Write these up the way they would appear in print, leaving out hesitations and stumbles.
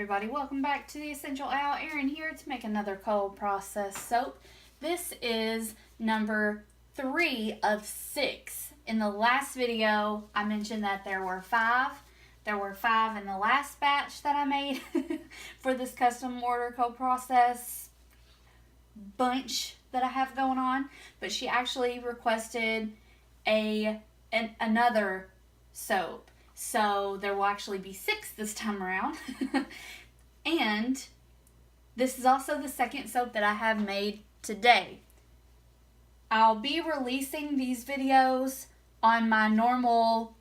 everybody, welcome back to the Escentual Owl. Erin here to make another cold process soap. This is number 3 of 6. In the last video, I mentioned that there were 5. There were 5 in the last batch that I made for this custom order cold process bunch that I have going on. But she actually requested another soap. So there will actually be 6 this time around. And this is also the second soap that I have made today. I'll be releasing these videos on my normal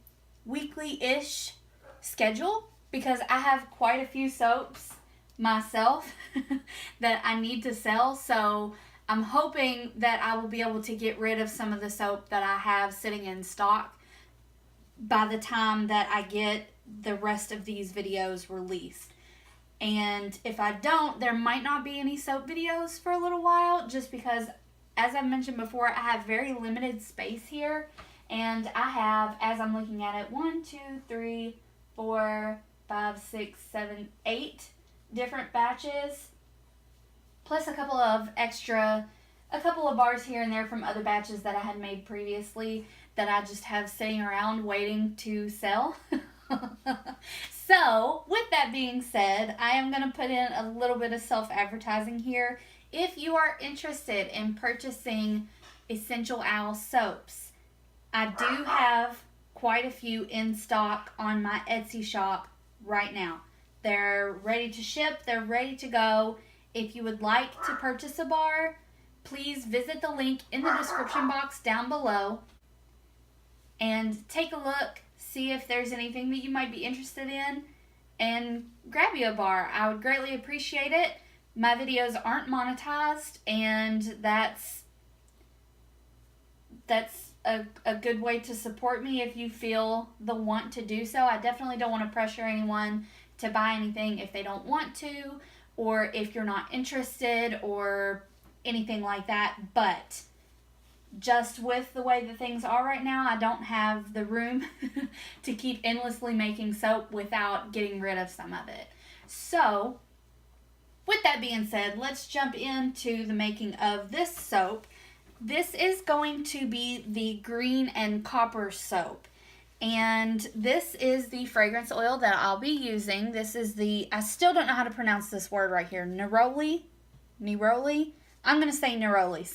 weekly-ish schedule because I have quite a few soaps myself that I need to sell. So I'm hoping that I will be able to get rid of some of the soap that I have sitting in stock by the time that I get the rest of these videos released. And if I don't, there might not be any soap videos for a little while, just because, as I mentioned before, I have very limited space here. And I have, as I'm looking at it, 1, 2, 3, 4, 5, 6, 7, 8 different batches, plus a couple of bars here and there from other batches that I had made previously that I just have sitting around waiting to sell. So, with that being said, I am going to put in a little bit of self-advertising here. If you are interested in purchasing Escentual Owl soaps, I do have quite a few in stock on my Etsy shop right now. They're ready to ship. They're ready to go. If you would like to purchase a bar, please visit the link in the description box down below and take a look, see if there's anything that you might be interested in, and grab you a bar. I would greatly appreciate it. My videos aren't monetized, and that's a good way to support me if you feel the want to do so. I definitely don't want to pressure anyone to buy anything if they don't want to, or if you're not interested, or anything like that. But just with the way that things are right now, I don't have the room to keep endlessly making soap without getting rid of some of it. So, with that being said, let's jump into the making of this soap. This is going to be the green and copper soap. And this is the fragrance oil that I'll be using. This is the, I still don't know how to pronounce this word right here. Neroli? I'm going to say neroli.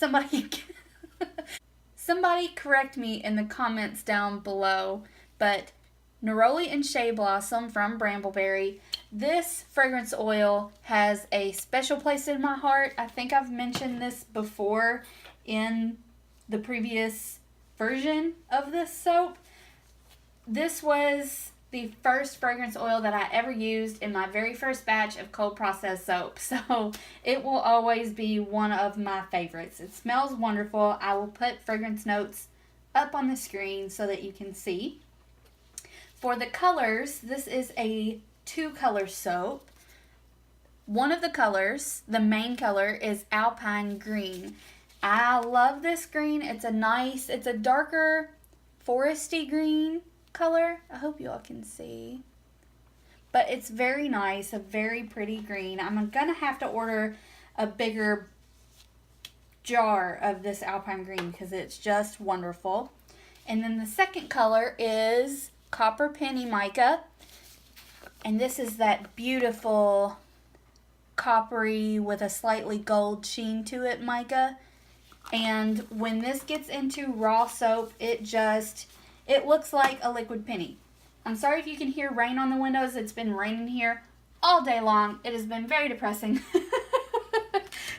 Somebody correct me in the comments down below. But neroli and shea blossom from Brambleberry. This fragrance oil has a special place in my heart. I think I've mentioned this before in the previous version of this soap. This was the first fragrance oil that I ever used in my very first batch of cold process soap. So it will always be one of my favorites. It smells wonderful. I will put fragrance notes up on the screen so that you can see. For the colors, this is a 2-color soap. One of the colors, the main color, is Alpine Green. I love this green. It's a darker foresty green color. I hope you all can see. But it's very nice, a very pretty green. I'm going to have to order a bigger jar of this Alpine Green because it's just wonderful. And then the second color is Copper Penny Mica. And this is that beautiful coppery with a slightly gold sheen to it mica. And when this gets into raw soap, it looks like a liquid penny. I'm sorry if you can hear rain on the windows. It's been raining here all day long. It has been very depressing.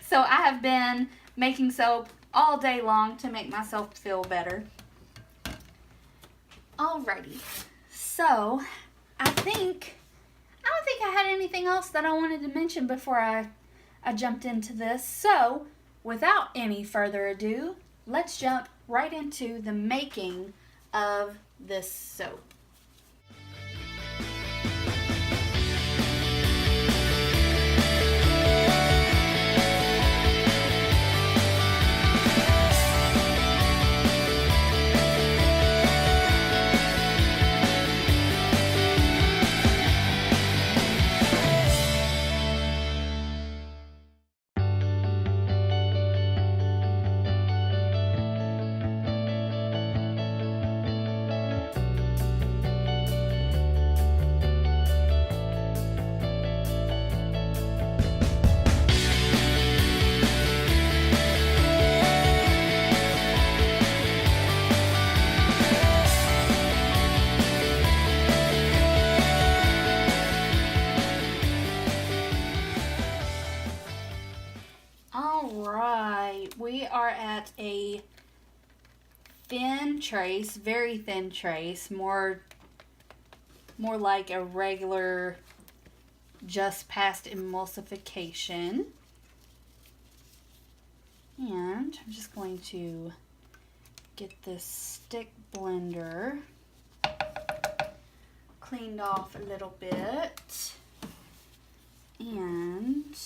So I have been making soap all day long to make myself feel better. Alrighty. So I don't think I had anything else that I wanted to mention before I jumped into this. So without any further ado, let's jump right into the making of this soap. at a thin trace, very thin trace, more like a regular just past emulsification. And I'm just going to get this stick blender cleaned off a little bit and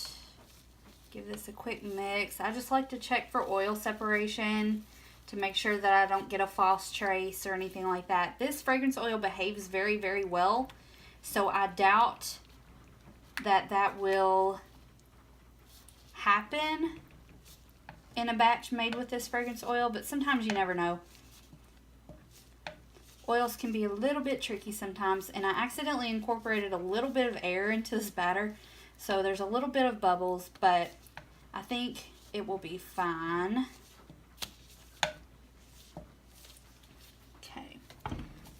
give this a quick mix. I just like to check for oil separation to make sure that I don't get a false trace or anything like that. This fragrance oil behaves very, very well, so I doubt that that will happen in a batch made with this fragrance oil, but sometimes you never know. Oils can be a little bit tricky sometimes, and I accidentally incorporated a little bit of air into this batter, so there's a little bit of bubbles, but I think it will be fine. Okay,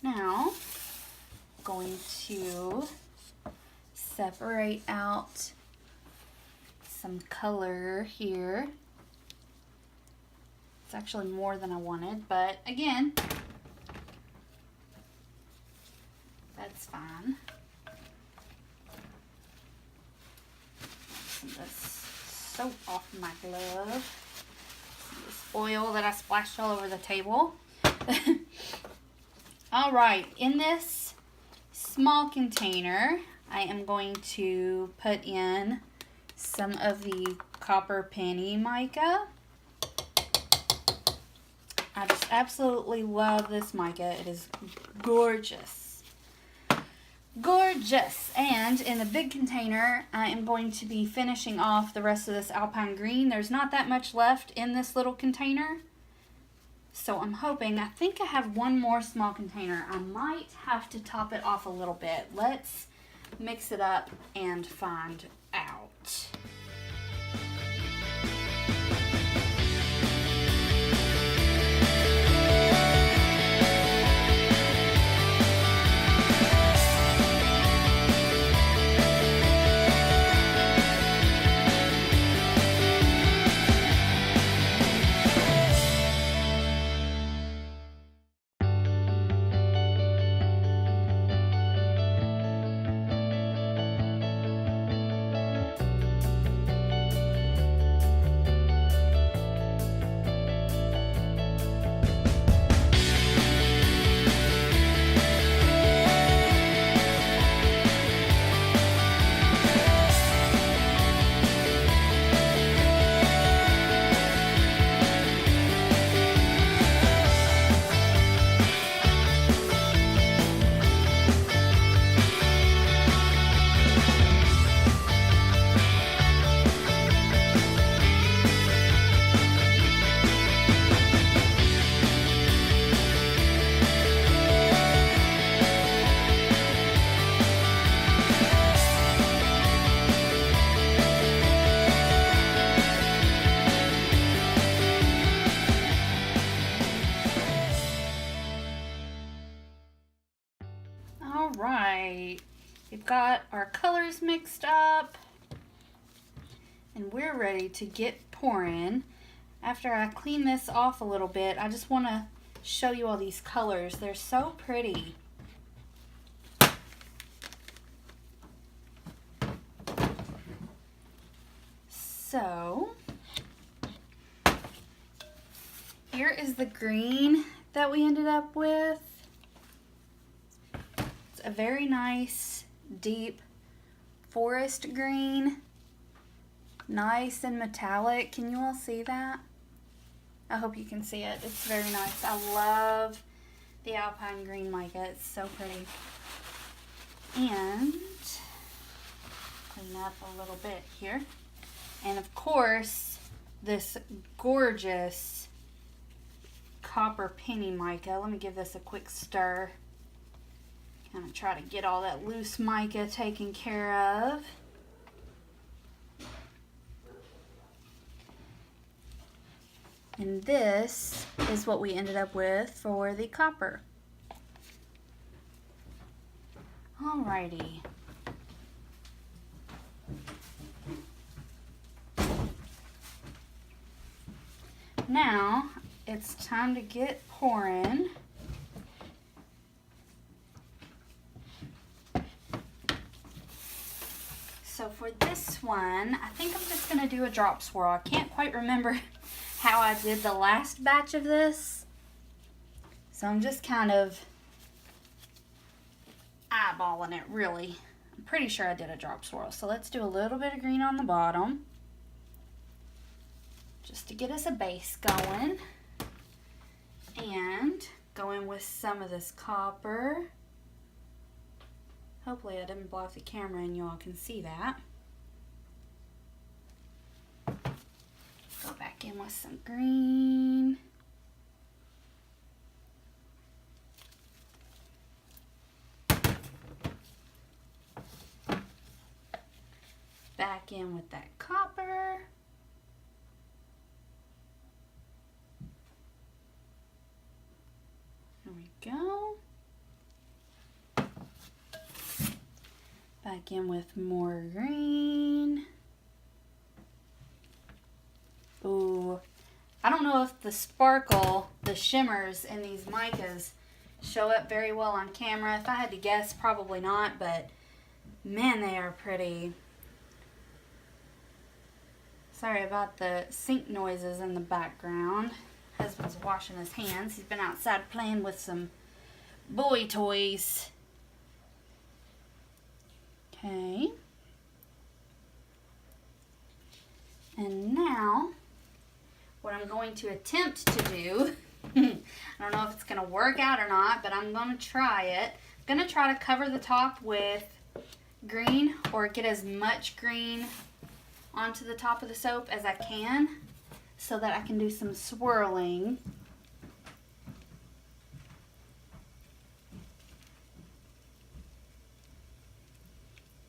now I'm going to separate out some color here. It's actually more than I wanted, but again, that's fine. Some of this soap off my glove. Some of this oil that I splashed all over the table. Alright, in this small container, I am going to put in some of the copper penny mica. I just absolutely love this mica. It is gorgeous. Gorgeous. And in the big container, I am going to be finishing off the rest of this Alpine Green. There's not that much left in this little container. So I'm hoping, I think I have one more small container. I might have to top it off a little bit. Let's mix it up and find out. Alright, we've got our colors mixed up and we're ready to get pouring. After I clean this off a little bit, I just want to show you all these colors. They're so pretty. So, here is the green that we ended up with. It's a very nice, deep forest green. Nice and metallic. Can you all see that? I hope you can see it. It's very nice. I love the Alpine Green mica. It's so pretty. And clean up a little bit here. And of course, this gorgeous copper penny mica. Let me give this a quick stir. Kind of try to get all that loose mica taken care of. And this is what we ended up with for the copper. Alrighty. Now it's time to get pouring. So for this one, I think I'm just going to do a drop swirl. I can't quite remember how I did the last batch of this. So I'm just kind of eyeballing it, really. I'm pretty sure I did a drop swirl. So let's do a little bit of green on the bottom, just to get us a base going. And go in with some of this copper. Hopefully I didn't block the camera and y'all can see that. Go back in with some green. Back in with that copper. There we go. Back in with more green. Ooh, I don't know if the sparkle, the shimmers in these micas show up very well on camera. If I had to guess, probably not, but man, they are pretty. Sorry about the sink noises in the background. Husband's washing his hands. He's been outside playing with some boy toys. Okay. And now, what I'm going to attempt to do, I don't know if it's going to work out or not, but I'm going to try it. I'm going to try to cover the top with green, or get as much green onto the top of the soap as I can, so that I can do some swirling.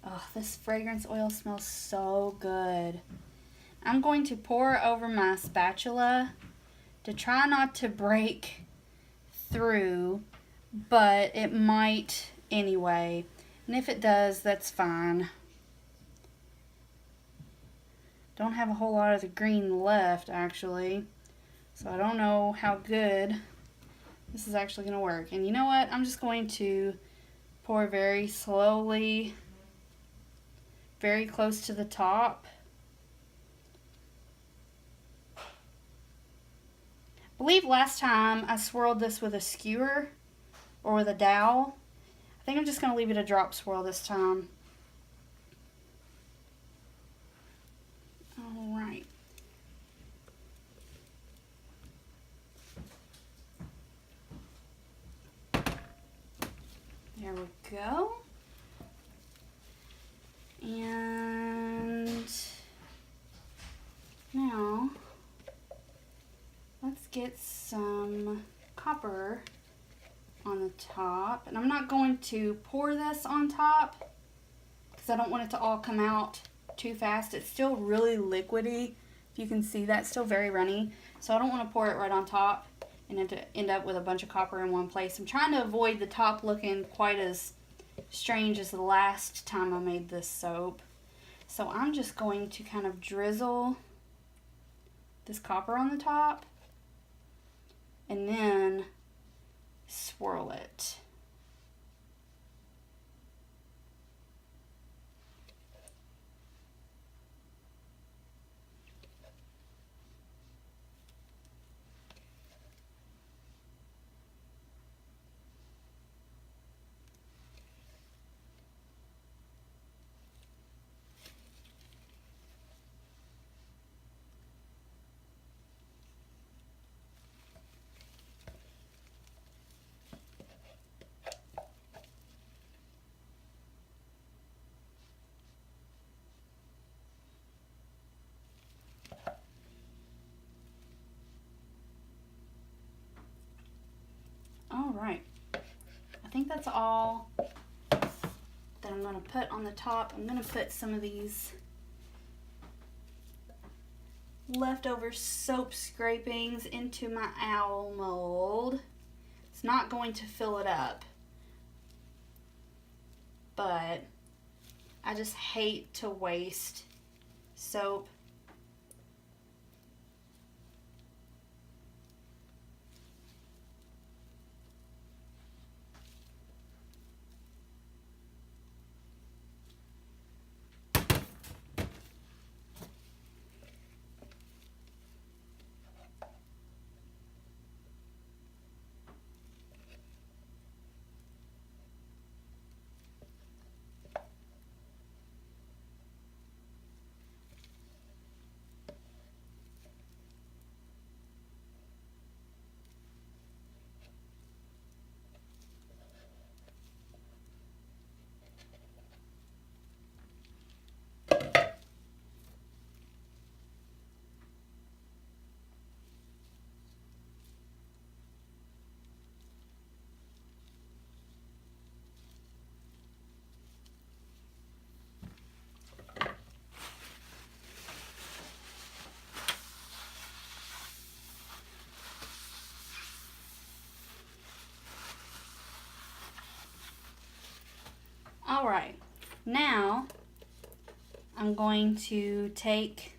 Oh, this fragrance oil smells so good. I'm going to pour over my spatula to try not to break through, but it might anyway. And if it does, that's fine. Don't have a whole lot of the green left, actually. So I don't know how good this is actually going to work. And you know what? I'm just going to pour very slowly, very close to the top. I believe last time I swirled this with a skewer or with a dowel. I think I'm just going to leave it a drop swirl this time. All right. There we go. And now let's get some copper on the top. And I'm not going to pour this on top because I don't want it to all come out too fast. It's still really liquidy. If you can see that, it's still very runny. So I don't want to pour it right on top and end up with a bunch of copper in one place. I'm trying to avoid the top looking quite as strange as the last time I made this soap. So I'm just going to kind of drizzle this copper on the top and then swirl it. All right, I think that's all that I'm going to put on the top. I'm going to put some of these leftover soap scrapings into my owl mold. It's not going to fill it up, but I just hate to waste soap. Alright, now I'm going to take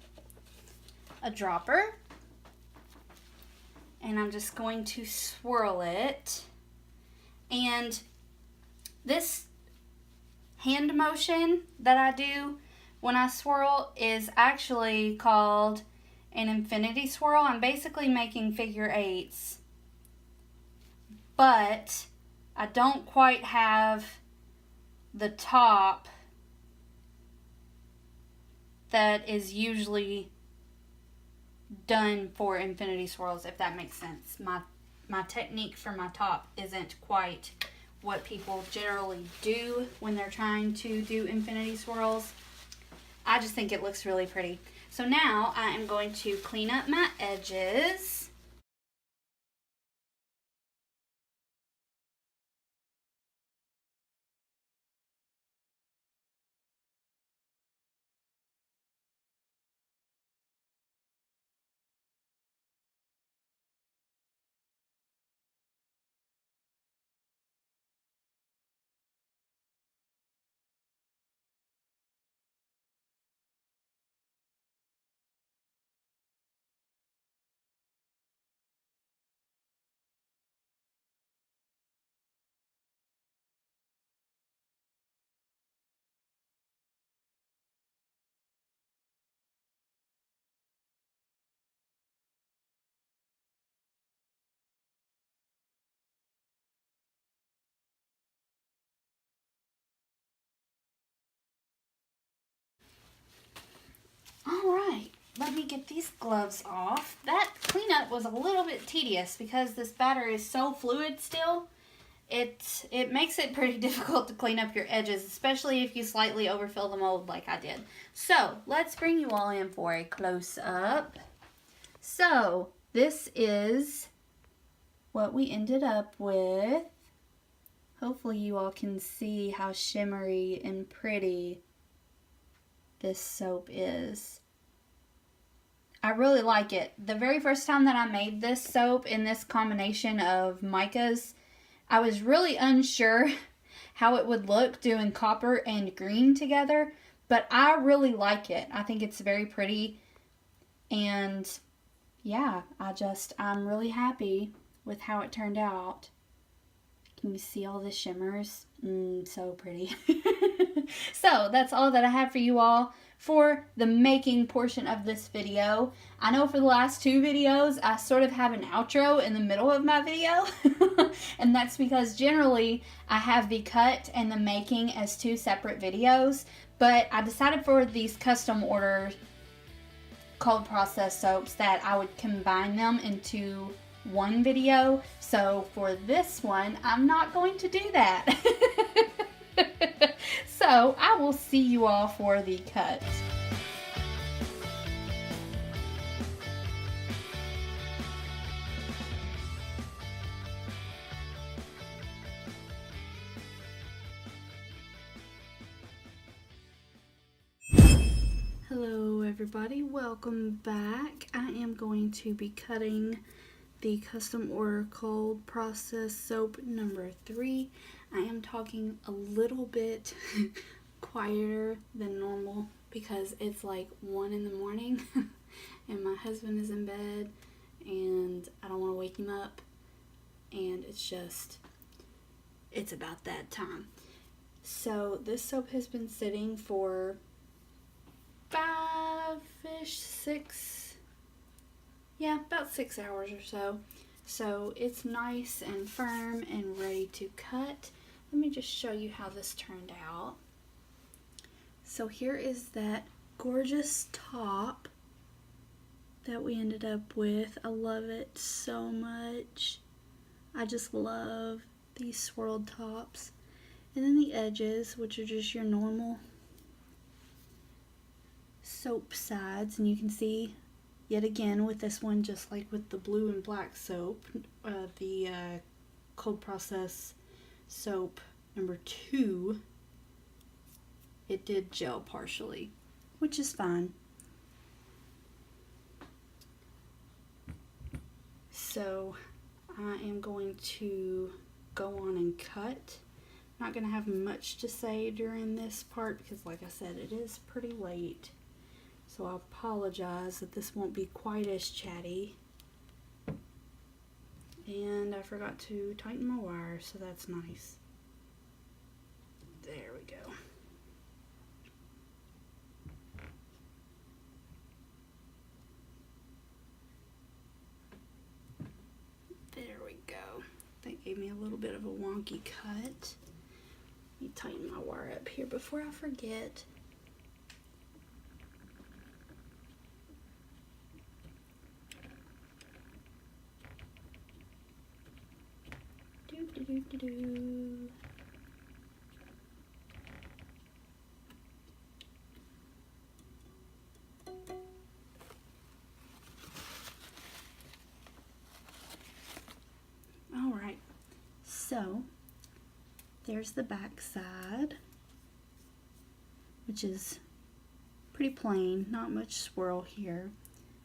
a dropper and I'm just going to swirl it. And this hand motion that I do when I swirl is actually called an infinity swirl. I'm basically making figure eights, but I don't quite have the top that is usually done for infinity swirls, if that makes sense. My technique for my top isn't quite what people generally do when they're trying to do infinity swirls. I just think it looks really pretty. So now I am going to clean up my edges. Alright, let me get these gloves off. That cleanup was a little bit tedious because this batter is so fluid still. It makes it pretty difficult to clean up your edges, especially if you slightly overfill the mold like I did. So, let's bring you all in for a close-up. So, this is what we ended up with. Hopefully you all can see how shimmery and pretty this soap is. I really like it. The very first time that I made this soap in this combination of micas, I was really unsure how it would look doing copper and green together, but I really like it. I think it's very pretty, and yeah, I'm really happy with how it turned out. Can you see all the shimmers? So pretty. So that's all that I have for you all for the making portion of this video. I know for the last two videos, I sort of have an outro in the middle of my video. And that's because generally I have the cut and the making as two separate videos. But I decided for these custom order cold process soaps that I would combine them into one video. So for this one, I'm not going to do that. So I will see you all for the cut. Hello everybody, welcome back. I am going to be cutting the custom order cold process soap number 3. I am talking a little bit quieter than normal because it's like 1 in the morning and my husband is in bed and I don't want to wake him up, and it's about that time. So this soap has been sitting for 5-ish, 6, yeah, about 6 hours or so. So it's nice and firm and ready to cut. Let me just show you how this turned out. So here is that gorgeous top that we ended up with. I love it so much. I just love these swirled tops. And then the edges, which are just your normal soap sides. And you can see, yet again, with this one, just like with the blue and black soap, the cold process soap number 2, it did gel partially, which is fine. So I am going to go on and cut Not going to have much to say during this part because, like I said, it is pretty late. So I apologize that this won't be quite as chatty. And I forgot to tighten my wire, so that's nice. There we go. There we go. That gave me a little bit of a wonky cut. Let me tighten my wire up here before I forget. Do. All right, so there's the back side, which is pretty plain, not much swirl here.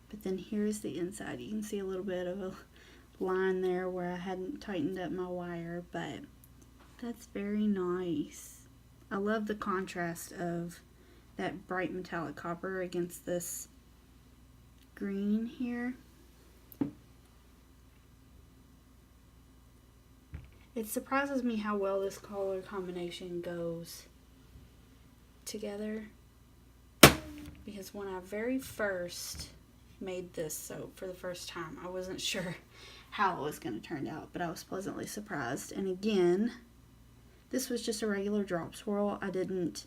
But then here's the inside. You can see a little bit of a line there where I hadn't tightened up my wire, but that's very nice. I love the contrast of that bright metallic copper against this green here. It surprises me how well this color combination goes together, because when I very first made this soap for the first time, I wasn't sure how it was going to turn out, but I was pleasantly surprised. And again, this was just a regular drop swirl. I didn't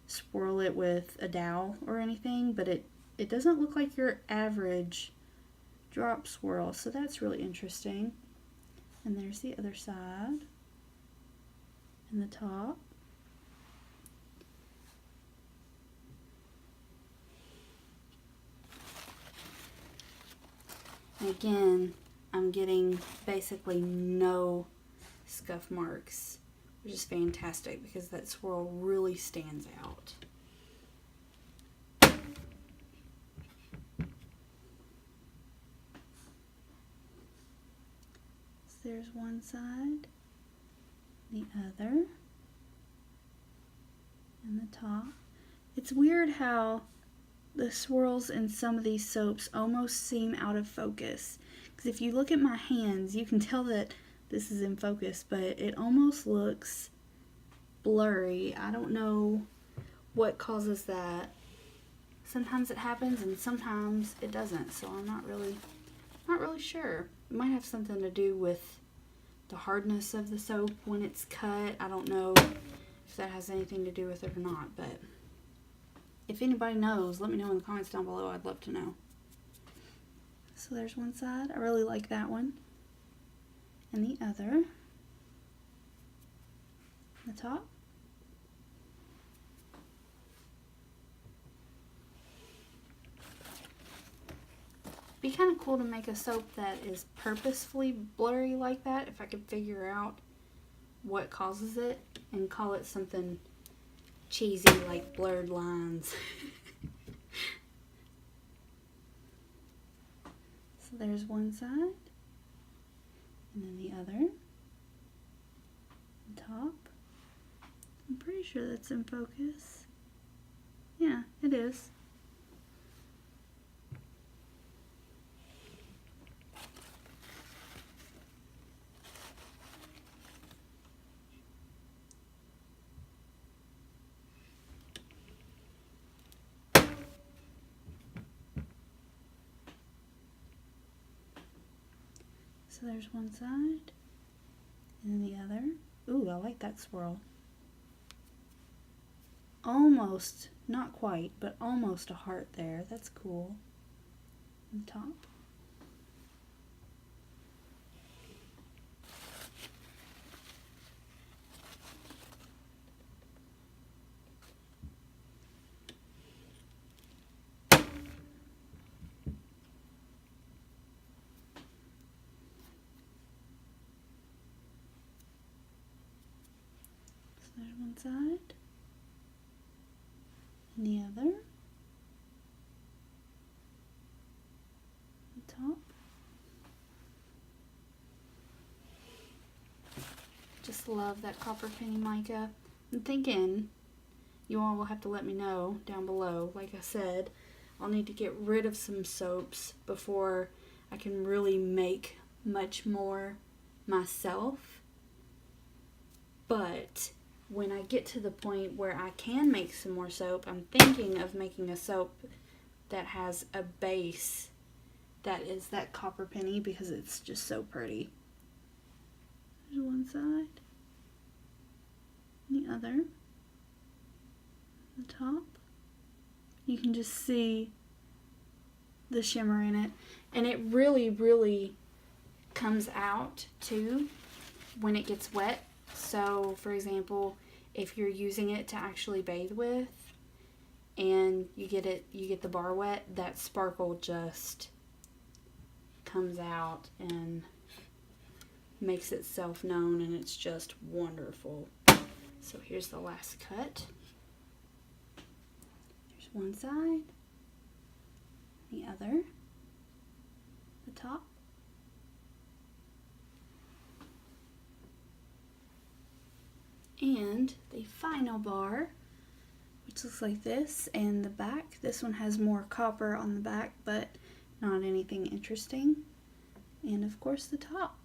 swirl it with a dowel or anything, but it doesn't look like your average drop swirl, so that's really interesting. And there's the other side and the top. And again, I'm getting basically no scuff marks, which is fantastic because that swirl really stands out. So there's one side, the other, and the top. It's weird how the swirls in some of these soaps almost seem out of focus. Because if you look at my hands, you can tell that this is in focus, but it almost looks blurry. I don't know what causes that. Sometimes it happens and sometimes it doesn't, so I'm not really sure. It might have something to do with the hardness of the soap when it's cut. I don't know if that has anything to do with it or not, but if anybody knows, let me know in the comments down below. I'd love to know. So there's one side. I really like that one. And the other. The top. Be kind of cool to make a soap that is purposefully blurry like that, if I could figure out what causes it and call it something cheesy like blurred lines. So there's one side, and then the other, the top. I'm pretty sure that's in focus. Yeah, it is. So there's one side, and then the other. Ooh, I like that swirl. Almost, not quite, but almost a heart there. That's cool. On the top. There's one side, and the other, the top. Just love that copper penny mica. I'm thinking you all will have to let me know down below. Like I said, I'll need to get rid of some soaps before I can really make much more myself. But when I get to the point where I can make some more soap, I'm thinking of making a soap that has a base that is that copper penny because it's just so pretty. There's one side, the other, the top. You can just see the shimmer in it, and it really comes out too when it gets wet. So for example, if you're using it to actually bathe with and you get the bar wet, that sparkle just comes out and makes itself known, and it's just wonderful. So here's the last cut. There's one side, the other, the top, and the final bar, which looks like this, and the back. This one has more copper on the back, but not anything interesting. And of course the top.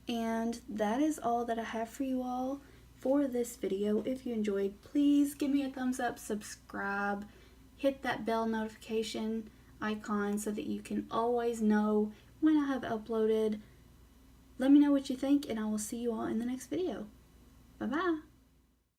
And that is all that I have for you all for this video. If you enjoyed, please give me a thumbs up, subscribe, hit that bell notification icon so that you can always know when I have uploaded. Let me know what you think, and I will see you all in the next video. Bye bye.